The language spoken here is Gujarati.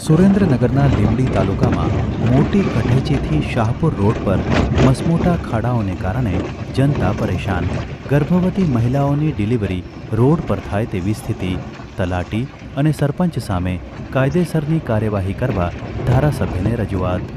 સુરેન્દ્રનગરના લીંબડી તાલુકામાં મોટી કઠેચીથી શાહપુર રોડ પર મસમોટા ખાડાઓને કારણે જનતા પરેશાન. ગર્ભવતી મહિલાઓની ડિલિવરી રોડ પર થાય તેવી સ્થિતિ. તલાટી અને સરપંચ સામે કાયદેસરની કાર્યવાહી કરવા ધારાસભ્યને રજૂઆત.